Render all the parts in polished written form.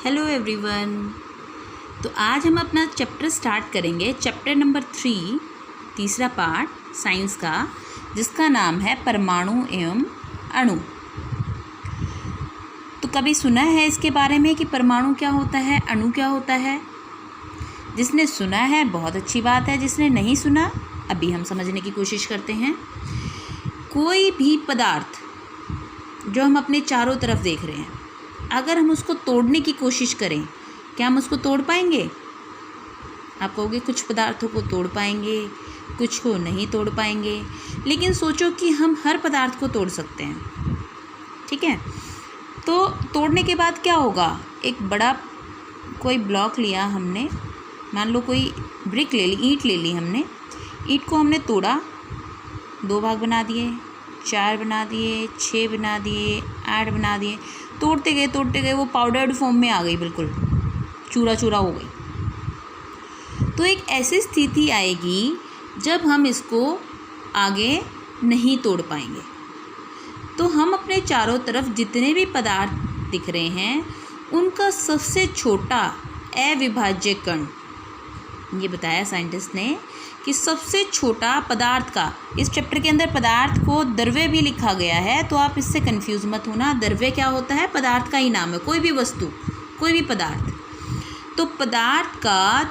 Hello everyone. तो आज हम अपना चैप्टर स्टार्ट करेंगे, चैप्टर नंबर 3, तीसरा पार्ट साइंस का, जिसका नाम है परमाणु एवं अणु। तो कभी सुना है इसके बारे में कि परमाणु क्या होता है, अणु क्या होता है? जिसने सुना है बहुत अच्छी बात है, जिसने नहीं सुना अभी हम समझने की कोशिश करते हैं। कोई भी पदार्थ जो हम अपने चारों तरफ देख रहे हैं, अगर हम उसको तोड़ने की कोशिश करें, क्या हम उसको तोड़ पाएंगे? आप कहोगे कुछ पदार्थों को तोड़ पाएंगे, कुछ को नहीं तोड़ पाएंगे, लेकिन सोचो कि हम हर पदार्थ को तोड़ सकते हैं। ठीक है, तो तोड़ने के बाद क्या होगा? एक बड़ा कोई ब्लॉक लिया हमने, मान लो कोई ब्रिक ले ली, ईंट ले ली हमने, ईंट को हमने तोड़ा, 2 भाग बना दिए, 4 बना दिए, 6 बना दिए, 8 बना दिए, तोड़ते गए वो पाउडर्ड फॉर्म में आ गई, बिल्कुल चूरा चूरा हो गई। तो एक ऐसी स्थिति आएगी जब हम इसको आगे नहीं तोड़ पाएंगे। तो हम अपने चारों तरफ जितने भी पदार्थ दिख रहे हैं, उनका सबसे छोटा अविभाज्य कण, ये बताया साइंटिस्ट ने कि सबसे छोटा पदार्थ का, इस चैप्टर के अंदर पदार्थ को द्रव्य भी लिखा गया है, तो आप इससे कंफ्यूज मत होना। द्रव्य क्या होता है? पदार्थ का ही नाम है, कोई भी वस्तु, कोई भी पदार्थ। तो पदार्थ का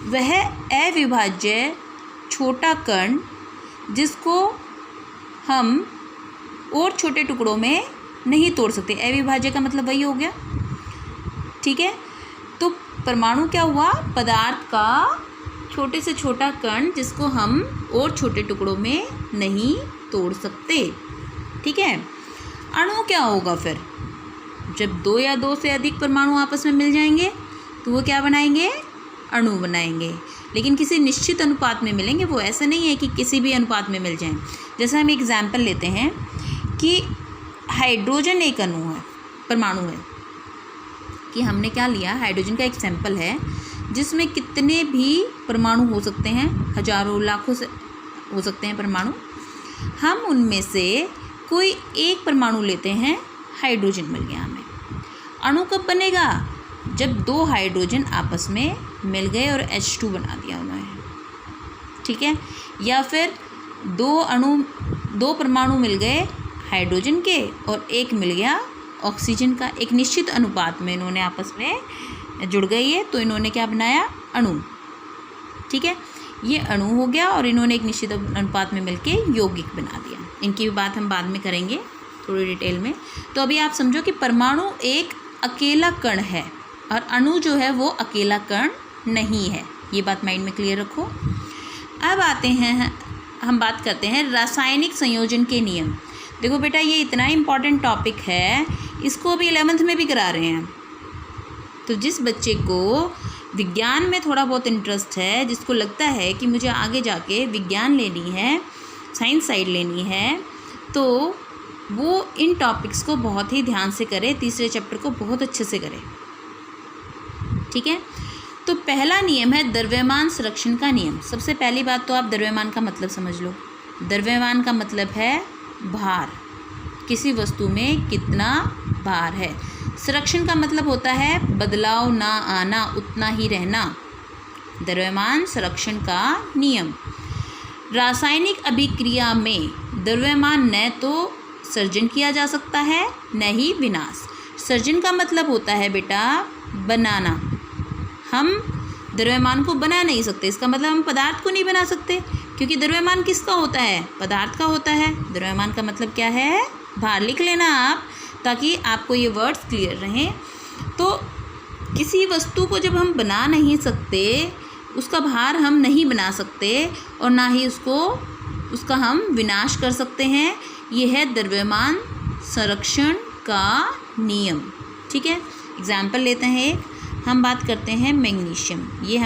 वह अविभाज्य छोटा कण जिसको हम और छोटे टुकड़ों में नहीं तोड़ सकते, अविभाज्य का मतलब वही हो गया। ठीक है, तो परमाणु क्या हुआ? पदार्थ का छोटे से छोटा कण जिसको हम और छोटे टुकड़ों में नहीं तोड़ सकते। ठीक है, अणु क्या होगा फिर? जब 2 या 2 से अधिक परमाणु आपस में मिल जाएंगे तो वो क्या बनाएंगे? अणु बनाएंगे, लेकिन किसी निश्चित अनुपात में मिलेंगे। वो ऐसा नहीं है कि किसी भी अनुपात में मिल जाएं। जैसे हम एग्जाम्पल लेते हैं कि हाइड्रोजन एक अणु है, परमाणु है, कि हमने क्या लिया, हाइड्रोजन का एक सैंपल है जिसमें कितने भी परमाणु हो सकते हैं, हजारों लाखों से हो सकते हैं परमाणु। हम उनमें से कोई एक परमाणु लेते हैं, हाइड्रोजन मिल गया हमें। अणु कब बनेगा? जब 2 हाइड्रोजन आपस में मिल गए और H2 बना दिया उन्होंने। ठीक है, या फिर 2 परमाणु मिल गए हाइड्रोजन के और एक मिल गया ऑक्सीजन का, एक निश्चित अनुपात में इन्होंने आपस में जुड़ गई है, तो इन्होंने क्या बनाया? अणु। ठीक है, ये अणु हो गया और इन्होंने एक निश्चित अनुपात में मिलके यौगिक बना दिया। इनकी भी बात हम बाद में करेंगे थोड़ी डिटेल में। तो अभी आप समझो कि परमाणु एक अकेला कण है और अणु जो है वो अकेला कण नहीं है। ये बात माइंड में क्लियर रखो। अब आते हैं, हम बात करते हैं रासायनिक संयोजन के नियम। देखो बेटा, ये इतना इम्पॉर्टेंट टॉपिक है, इसको अभी 11th में भी करा रहे हैं। तो जिस बच्चे को विज्ञान में थोड़ा बहुत इंटरेस्ट है, जिसको लगता है कि मुझे आगे जाके विज्ञान लेनी है, साइंस साइड लेनी है, तो वो इन टॉपिक्स को बहुत ही ध्यान से करे, तीसरे चैप्टर को बहुत अच्छे से करे। ठीक है, तो पहला नियम है द्रव्यमान संरक्षण का नियम। सबसे पहली बात तो आप द्रव्यमान का मतलब समझ लो। द्रव्यमान का मतलब है भार, किसी वस्तु में कितना भार है। संरक्षण का मतलब होता है बदलाव ना आना, उतना ही रहना। द्रव्यमान संरक्षण का नियम। रासायनिक अभिक्रिया में द्रव्यमान न तो सर्जन किया जा सकता है, न ही विनाश। सर्जन का मतलब होता है बेटा बनाना। हम द्रव्यमान को बना नहीं सकते, इसका मतलब हम पदार्थ को नहीं बना सकते, क्योंकि द्रव्यमान किसका होता है? पदार्थ का होता है। द्रव्यमान का मतलब क्या है? भार। लिख लेना आप, ताकि आपको ये वर्ड्स क्लियर रहें। तो किसी वस्तु को जब हम बना नहीं सकते, उसका भार हम नहीं बना सकते और ना ही उसका हम विनाश कर सकते हैं। ये है द्रव्यमान संरक्षण का नियम। ठीक है, एग्जाम्पल लेते हैं, हम बात करते हैं मैग्नीशियम। ये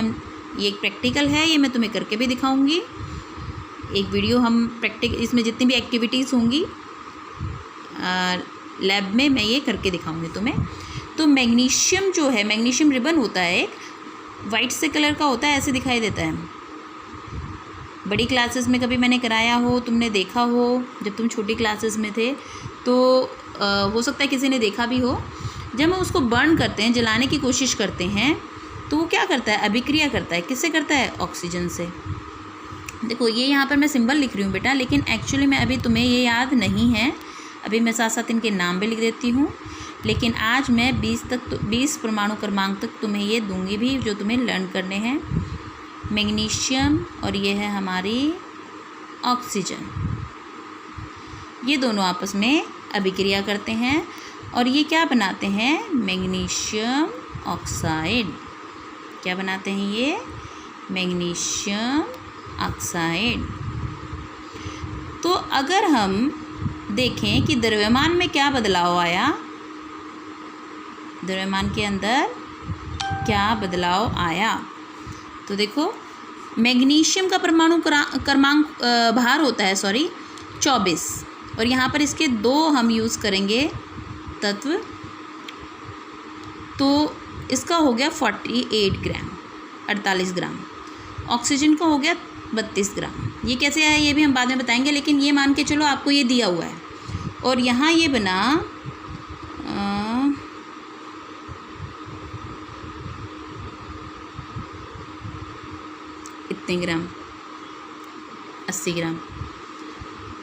एक प्रैक्टिकल है, ये मैं तुम्हें करके भी दिखाऊंगी। एक वीडियो हम इसमें जितनी भी एक्टिविटीज़ होंगी लैब में, मैं ये करके दिखाऊंगी तुम्हें। तो मैग्नीशियम जो है, मैग्नीशियम रिबन होता है, एक वाइट से कलर का होता है, ऐसे दिखाई देता है। बड़ी क्लासेस में कभी मैंने कराया हो, तुमने देखा हो, जब तुम छोटी क्लासेस में थे तो हो सकता है किसी ने देखा भी हो। जब हम उसको बर्न करते हैं, जलाने की कोशिश करते हैं, तो वो क्या करता है, अभिक्रिया करता है। किससे करता है, ऑक्सीजन से। देखो ये यहाँ पर मैं सिंबल लिख रही हूँ बेटा, लेकिन एक्चुअली में अभी तुम्हें ये याद नहीं है, अभी मैं साथ साथ इनके नाम भी लिख देती हूँ। लेकिन आज मैं 20 परमाणु क्रमांक तक तुम्हें ये दूंगी भी, जो तुम्हें लर्न करने हैं। मैग्नीशियम और ये है हमारी ऑक्सीजन, ये दोनों आपस में अभिक्रिया करते हैं और ये क्या बनाते हैं, मैग्नीशियम ऑक्साइड। क्या बनाते हैं ये, मैग्नीशियम ऑक्साइड। तो अगर हम देखें कि द्रव्यमान में क्या बदलाव आया, द्रव्यमान के अंदर क्या बदलाव आया, तो देखो मैग्नीशियम का परमाणु क्रमांक भार होता है 24, और यहाँ पर इसके 2 हम यूज़ करेंगे तत्व, तो इसका हो गया 48 ग्राम, 48 ग्राम। ऑक्सीजन का हो गया 32 ग्राम। ये कैसे आया ये भी हम बाद में बताएंगे, लेकिन ये मान के चलो आपको ये दिया हुआ है। और यहाँ ये बना इतने ग्राम, 80 ग्राम।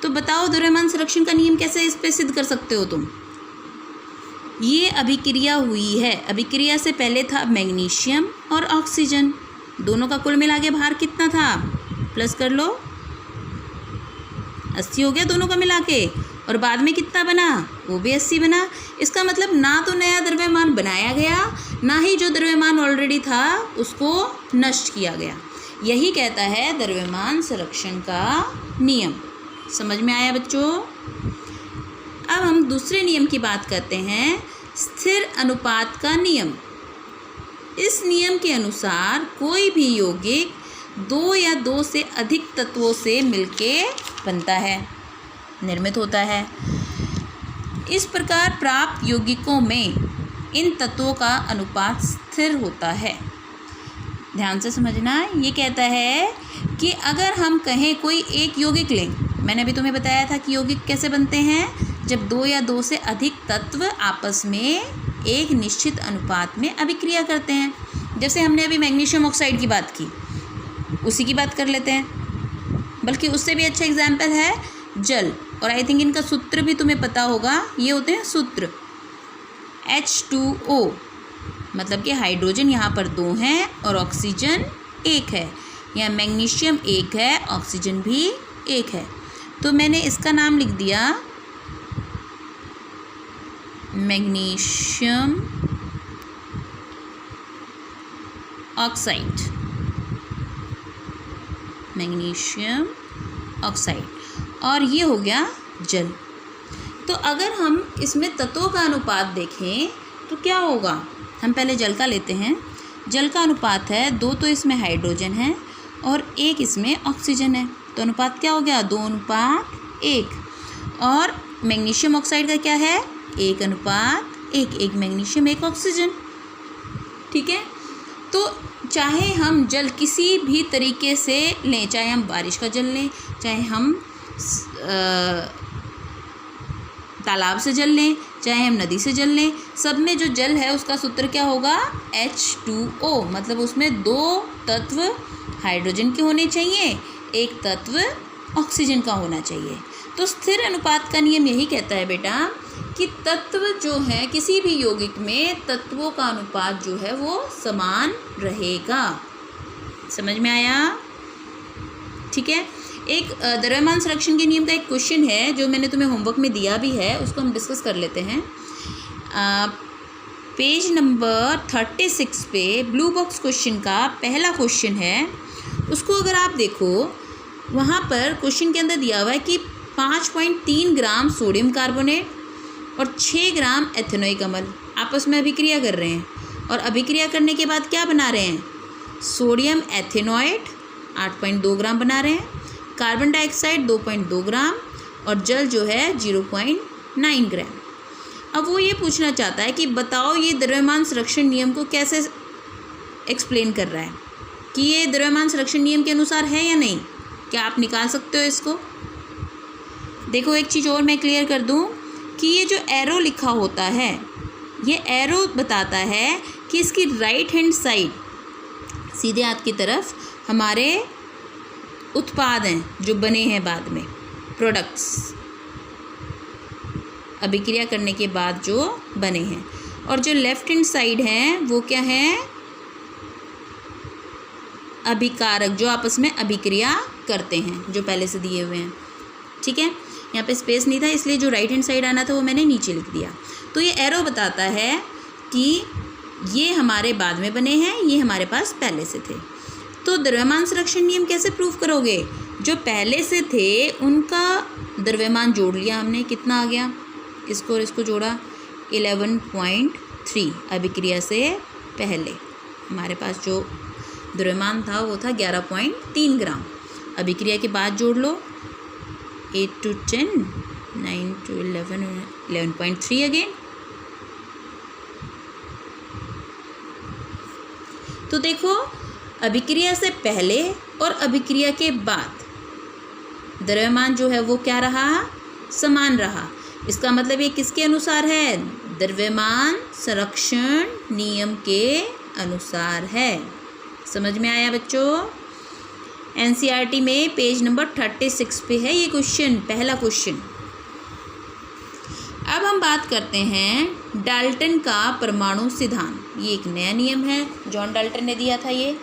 तो बताओ द्रव्यमान संरक्षण का नियम कैसे इस पे सिद्ध कर सकते हो तुम। ये अभिक्रिया हुई है, अभिक्रिया से पहले था मैग्नीशियम और ऑक्सीजन, दोनों का कुल मिला के भार कितना था, प्लस कर लो, 80 हो गया दोनों का मिला के, और बाद में कितना बना, वो भी 80 बना। इसका मतलब ना तो नया द्रव्यमान बनाया गया, ना ही जो द्रव्यमान ऑलरेडी था उसको नष्ट किया गया। यही कहता है द्रव्यमान संरक्षण का नियम। समझ में आया बच्चों। अब हम दूसरे नियम की बात करते हैं, स्थिर अनुपात का नियम। इस नियम के अनुसार कोई भी यौगिक 2 या 2 से अधिक तत्वों से मिलके बनता है, निर्मित होता है। इस प्रकार प्राप्त यौगिकों में इन तत्वों का अनुपात स्थिर होता है। ध्यान से समझना, ये कहता है कि अगर हम कहें कोई एक यौगिक लें, मैंने अभी तुम्हें बताया था कि यौगिक कैसे बनते हैं, जब 2 या 2 से अधिक तत्व आपस में एक निश्चित अनुपात में अभिक्रिया करते हैं। जैसे हमने अभी मैग्नीशियम ऑक्साइड की बात की, उसी की बात कर लेते हैं, बल्कि उससे भी अच्छा एग्जाम्पल है जल। और आई थिंक इनका सूत्र भी तुम्हें पता होगा, ये होते हैं सूत्र H2O, मतलब कि हाइड्रोजन यहाँ पर 2 हैं और ऑक्सीजन 1 है, या मैग्नीशियम 1 है, ऑक्सीजन भी 1 है। तो मैंने इसका नाम लिख दिया मैग्नीशियम ऑक्साइड, मैग्नीशियम ऑक्साइड, और ये हो गया जल। तो अगर हम इसमें तत्वों का अनुपात देखें तो क्या होगा, हम पहले जल का लेते हैं। जल का अनुपात है 2, तो इसमें हाइड्रोजन है और 1 इसमें ऑक्सीजन है, तो अनुपात क्या हो गया, 2:1। और मैग्नीशियम ऑक्साइड का क्या है, 1:1, 1 मैग्नीशियम 1 ऑक्सीजन। ठीक है। तो चाहे हम जल किसी भी तरीके से लें, चाहे हम बारिश का जल लें, चाहे हम तालाब से जल लें, चाहे हम नदी से जल लें, सब में जो जल है उसका सूत्र क्या होगा, H2O, मतलब उसमें 2 तत्व हाइड्रोजन के होने चाहिए, 1 तत्व ऑक्सीजन का होना चाहिए। तो स्थिर अनुपात का नियम यही कहता है बेटा कि तत्व जो है किसी भी यौगिक में तत्वों का अनुपात जो है वो समान रहेगा। समझ में आया। ठीक है। एक द्रव्यमान संरक्षण के नियम का एक क्वेश्चन है जो मैंने तुम्हें होमवर्क में दिया भी है, उसको हम डिस्कस कर लेते हैं। पेज नंबर 36 पे ब्लू बॉक्स क्वेश्चन का पहला क्वेश्चन है, उसको अगर आप देखो वहाँ पर क्वेश्चन के अंदर दिया हुआ है कि 5.3 ग्राम सोडियम कार्बोनेट और 6 ग्राम एथेनोइक अम्ल आपस में अभिक्रिया कर रहे हैं, और अभिक्रिया करने के बाद क्या बना रहे हैं, सोडियम एथेनोएट 8.2 ग्राम बना रहे हैं, कार्बन डाइऑक्साइड 2.2 ग्राम और जल जो है 0.9 ग्राम। अब वो ये पूछना चाहता है कि बताओ ये द्रव्यमान संरक्षण नियम को कैसे एक्सप्लेन कर रहा है, कि ये द्रव्यमान संरक्षण नियम के अनुसार है या नहीं, क्या आप निकाल सकते हो इसको। देखो एक चीज़ और मैं क्लियर कर दूं कि ये जो एरो लिखा होता है ये एरो बताता है कि इसकी राइट हैंड साइड, सीधे हाथ की तरफ, हमारे उत्पाद हैं जो बने हैं बाद में, प्रोडक्ट्स, अभिक्रिया करने के बाद जो बने हैं। और जो लेफ्ट हैंड साइड है वो क्या है, अभिकारक, जो आपस में अभिक्रिया करते हैं, जो पहले से दिए हुए हैं। ठीक है, यहाँ पे स्पेस नहीं था इसलिए जो राइट हैंड साइड आना था वो मैंने नीचे लिख दिया। तो ये एरो बताता है कि ये हमारे बाद में बने हैं, ये हमारे पास पहले से थे। तो द्रव्यमान संरक्षण नियम कैसे प्रूव करोगे? जो पहले से थे उनका द्रव्यमान जोड़ लिया हमने, कितना आ गया, इसको और इसको जोड़ा 11.3, अभिक्रिया से पहले हमारे पास जो द्रव्यमान था वो था 11.3 ग्राम। अभिक्रिया के बाद जोड़ लो 8 to 10, 9 to 11, 11.3 अगेन। तो देखो, अभिक्रिया से पहले और अभिक्रिया के बाद द्रव्यमान जो है वो क्या रहा, समान रहा। इसका मतलब ये किसके अनुसार है, द्रव्यमान संरक्षण नियम के अनुसार है। समझ में आया बच्चों? एनसीईआरटी में पेज नंबर 36 पे है ये क्वेश्चन, पहला क्वेश्चन। अब हम बात करते हैं डाल्टन का परमाणु सिद्धांत। ये एक नया नियम है, जॉन डाल्टन ने दिया था ये।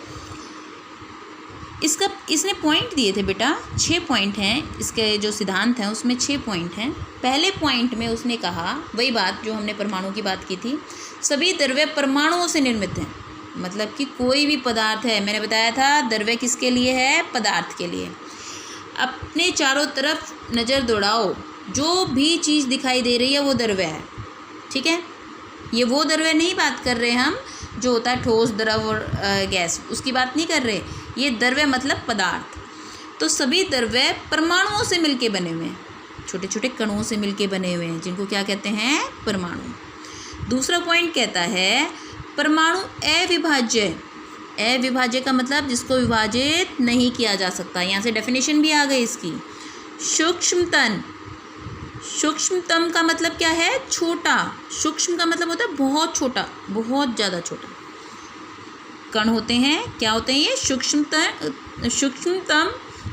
इसने पॉइंट दिए थे बेटा, 6 पॉइंट हैं इसके, जो सिद्धांत हैं उसमें 6 पॉइंट हैं। पहले पॉइंट में उसने कहा वही बात जो हमने परमाणु की बात की थी, सभी द्रव्य परमाणुओं से निर्मित हैं। मतलब कि कोई भी पदार्थ है, मैंने बताया था द्रव्य किसके लिए है, पदार्थ के लिए। अपने चारों तरफ नज़र दौड़ाओ, जो भी चीज़ दिखाई दे रही है वो द्रव्य है। ठीक है, ये वो द्रव्य नहीं बात कर रहे हम जो होता है ठोस, द्रव और गैस, उसकी बात नहीं कर रहे। ये द्रव्य मतलब पदार्थ। तो सभी द्रव्य परमाणुओं से मिलके बने हुए हैं, छोटे छोटे कणों से मिलके बने हुए हैं, जिनको क्या कहते हैं, परमाणु। दूसरा पॉइंट कहता है परमाणु अविभाज्य। अविभाज्य का मतलब जिसको विभाजित नहीं किया जा सकता। यहाँ से डेफिनेशन भी आ गई इसकी। सूक्ष्मतम, सूक्ष्मतम का मतलब क्या है, छोटा। सूक्ष्म का मतलब होता है बहुत छोटा, बहुत ज़्यादा छोटा कण होते हैं। क्या होते हैं ये, सूक्ष्मतम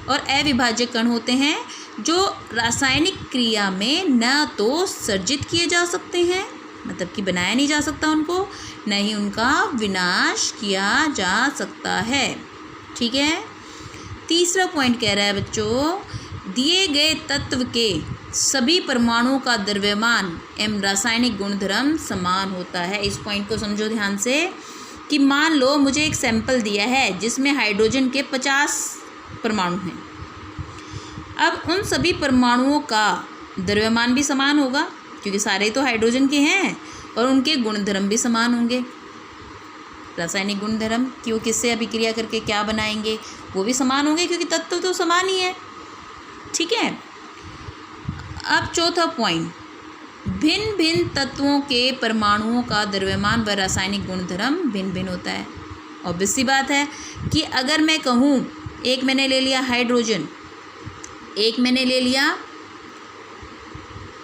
और अविभाज्य कण होते हैं, जो रासायनिक क्रिया में न तो सर्जित किए जा सकते हैं, मतलब कि बनाया नहीं जा सकता उनको, न ही उनका विनाश किया जा सकता है। ठीक है। तीसरा पॉइंट कह रहा है बच्चों, दिए गए तत्व के सभी परमाणुओं का द्रव्यमान एवं रासायनिक गुणधर्म समान होता है। इस पॉइंट को समझो ध्यान से कि मान लो मुझे एक सैंपल दिया है जिसमें हाइड्रोजन के 50 परमाणु हैं। अब उन सभी परमाणुओं का द्रव्यमान भी समान होगा क्योंकि सारे तो हाइड्रोजन के हैं, और उनके गुणधर्म भी समान होंगे। रासायनिक गुणधर्म कि वो किससे अभिक्रिया करके क्या बनाएंगे वो भी समान होंगे क्योंकि तत्व तो समान ही है। ठीक है। अब चौथा पॉइंट, भिन्न भिन्न तत्वों के परमाणुओं का द्रव्यमान व रासायनिक गुणधर्म भिन्न भिन्न होता है। ऑब्वियस सी बात है कि अगर मैं कहूँ एक मैंने ले लिया हाइड्रोजन, एक मैंने ले लिया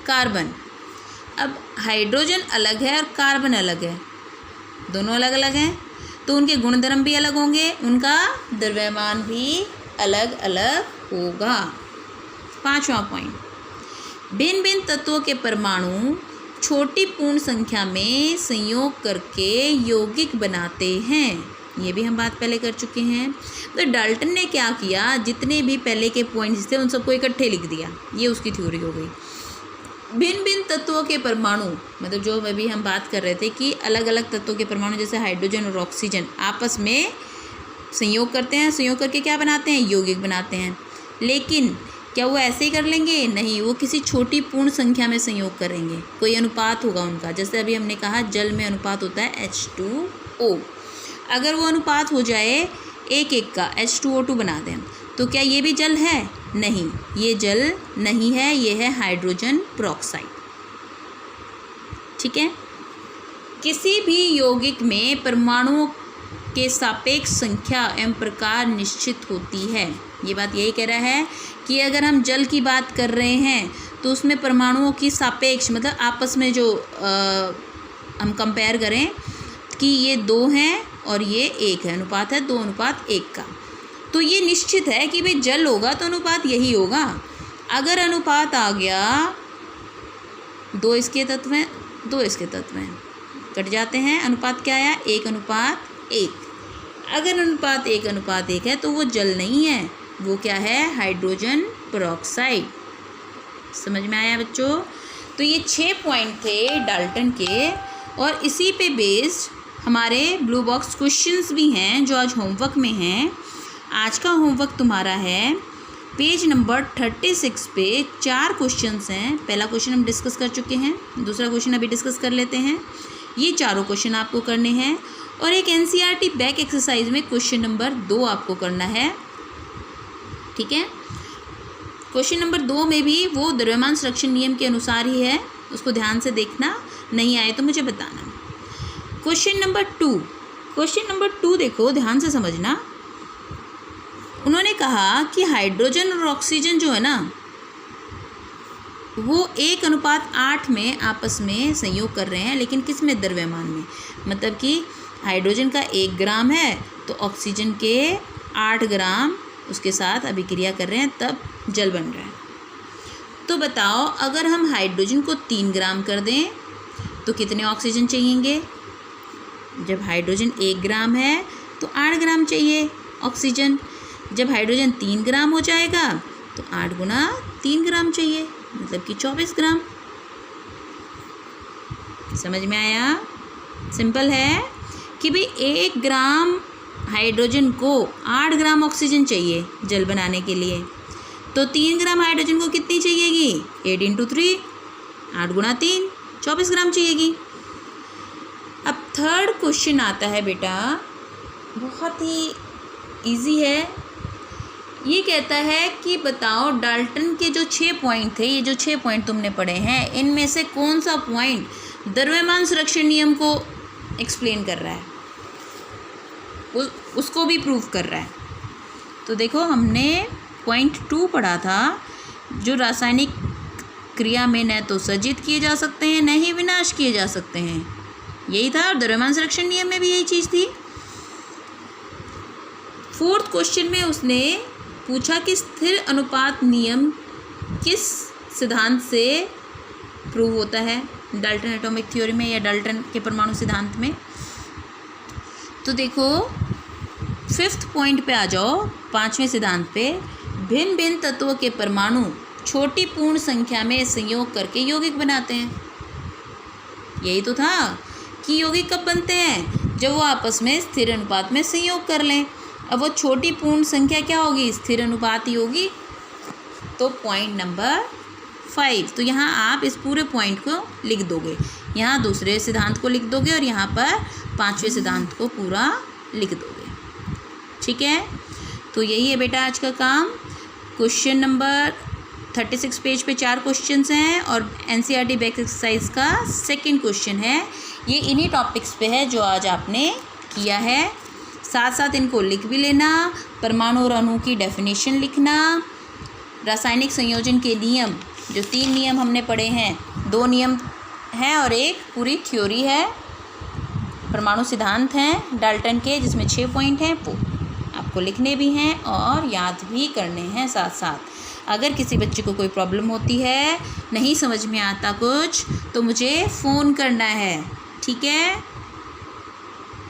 कार्बन। अब हाइड्रोजन अलग है और कार्बन अलग है, दोनों अलग अलग हैं, तो उनके गुणधर्म भी अलग होंगे, उनका द्रव्यमान भी अलग अलग होगा। पांचवा पॉइंट, भिन्न भिन्न तत्वों के परमाणु छोटी पूर्ण संख्या में संयोग करके यौगिक बनाते हैं। ये भी हम बात पहले कर चुके हैं। तो डाल्टन ने क्या किया, जितने भी पहले के पॉइंट्स थे उन सबको इकट्ठे लिख दिया, ये उसकी थ्योरी हो गई। भिन्न भिन्न तत्वों के परमाणु मतलब जो अभी हम बात कर रहे थे कि अलग अलग तत्वों के परमाणु जैसे हाइड्रोजन और ऑक्सीजन आपस में संयोग करते हैं, संयोग करके क्या बनाते हैं, यौगिक बनाते हैं। लेकिन क्या वो ऐसे ही कर लेंगे, नहीं, वो किसी छोटी पूर्ण संख्या में संयोग करेंगे, कोई अनुपात होगा उनका। जैसे अभी हमने कहा जल में अनुपात होता है H2O, अगर वो अनुपात हो जाए 1:1 का, H2O2 बना दें, तो क्या ये भी जल है, नहीं, ये जल नहीं है, ये है हाइड्रोजन पेरोक्साइड। ठीक है। किसी भी यौगिक में परमाणुओं के सापेक्ष संख्या एवं प्रकार निश्चित होती है। ये बात यही कह रहा है कि अगर हम जल की बात कर रहे हैं तो उसमें परमाणुओं की सापेक्ष मतलब आपस में जो हम कंपेयर करें कि ये 2 हैं और ये 1 है, अनुपात है 2:1 का, तो ये निश्चित है कि भाई जल होगा तो अनुपात यही होगा। अगर अनुपात आ गया 2 इसके तत्व हैं, 2 इसके तत्व हैं, कट जाते हैं, अनुपात क्या आया 1:1। अगर अनुपात 1:1 है तो वो जल नहीं है, वो क्या है हाइड्रोजन पेरोक्साइड। समझ में आया बच्चों? तो ये 6 पॉइंट थे डाल्टन के, और इसी पे बेस्ड हमारे ब्लू बॉक्स क्वेश्चंस भी हैं जो आज होमवर्क में हैं। आज का होमवर्क तुम्हारा है पेज नंबर 36 पे 4 क्वेश्चंस हैं। पहला क्वेश्चन हम डिस्कस कर चुके हैं, दूसरा क्वेश्चन अभी डिस्कस कर लेते हैं। ये चारों क्वेश्चन आपको करने हैं, और एक एनसीईआरटी बैक एक्सरसाइज में क्वेश्चन नंबर 2 आपको करना है। ठीक है, क्वेश्चन नंबर 2 में भी वो द्रव्यमान संरक्षण नियम के अनुसार ही है, उसको ध्यान से देखना, नहीं आए तो मुझे बताना। क्वेश्चन नंबर 2 देखो, ध्यान से समझना। उन्होंने कहा कि हाइड्रोजन और ऑक्सीजन जो है ना, वो 1:8 में आपस में संयोग कर रहे हैं, लेकिन किस में? द्रव्यमान में। मतलब कि हाइड्रोजन का 1 ग्राम है तो ऑक्सीजन के 8 ग्राम उसके साथ अभिक्रिया कर रहे हैं, तब जल बन रहा है। तो बताओ, अगर हम हाइड्रोजन को 3 ग्राम कर दें तो कितने ऑक्सीजन चाहिएंगे? जब हाइड्रोजन 1 ग्राम है तो 8 ग्राम चाहिए ऑक्सीजन। जब हाइड्रोजन 3 ग्राम हो जाएगा तो 8 गुना 3 ग्राम चाहिए, मतलब कि 24 ग्राम। समझ में आया? सिंपल है कि भाई 1 ग्राम हाइड्रोजन को 8 ग्राम ऑक्सीजन चाहिए जल बनाने के लिए, तो 3 ग्राम हाइड्रोजन को कितनी चाहिएगी? 8 × 3, 8 गुना 3, 24 ग्राम चाहिएगी। अब थर्ड क्वेश्चन आता है बेटा, बहुत ही इजी है। ये कहता है कि बताओ डाल्टन के जो 6 पॉइंट थे, ये जो 6 पॉइंट तुमने पढ़े हैं, इनमें से कौन सा पॉइंट द्रव्यमान संरक्षण नियम को एक्सप्लेन कर रहा है, उसको भी प्रूव कर रहा है। तो देखो, हमने पॉइंट 2 पढ़ा था, जो रासायनिक क्रिया में न तो सज्जित किए जा सकते हैं न ही विनाश किए जा सकते हैं, यही था। और द्रव्यमान संरक्षण नियम में भी यही चीज़ थी। 4th क्वेश्चन में उसने पूछा कि स्थिर अनुपात नियम किस सिद्धांत से प्रूव होता है, डाल्टन एटॉमिक थ्योरी में या डाल्टन के परमाणु सिद्धांत में। तो देखो 5th पॉइंट पे आ जाओ, 5वें सिद्धांत पे। भिन्न भिन्न तत्वों के परमाणु छोटी पूर्ण संख्या में संयोग करके यौगिक बनाते हैं। यही तो था कि यौगिक कब बनते हैं? जब वो आपस में स्थिर अनुपात में संयोग कर लें। अब वो छोटी पूर्ण संख्या क्या होगी? स्थिर अनुपात ही होगी। तो पॉइंट नंबर 5, तो यहाँ आप इस पूरे पॉइंट को लिख दोगे, यहाँ दूसरे सिद्धांत को लिख दोगे और यहाँ पर 5वें सिद्धांत को पूरा लिख दोगे। ठीक है, तो यही है बेटा आज का काम। क्वेश्चन नंबर 36 पेज पे 4 क्वेश्चंस हैं, और एनसीईआरटी बैक एक्सरसाइज का 2nd क्वेश्चन है। ये इन्हीं टॉपिक्स पे है जो आज आपने किया है। साथ साथ इनको लिख भी लेना, परमाणु और अणु की डेफिनेशन लिखना, रासायनिक संयोजन के नियम, जो 3 नियम हमने पढ़े हैं, 2 नियम हैं और एक पूरी थ्योरी है, परमाणु सिद्धांत हैं डाल्टन के, जिसमें 6 पॉइंट हैं, वो आपको लिखने भी हैं और याद भी करने हैं साथ साथ। अगर किसी बच्चे को कोई प्रॉब्लम होती है, नहीं समझ में आता कुछ, तो मुझे फ़ोन करना है। ठीक है।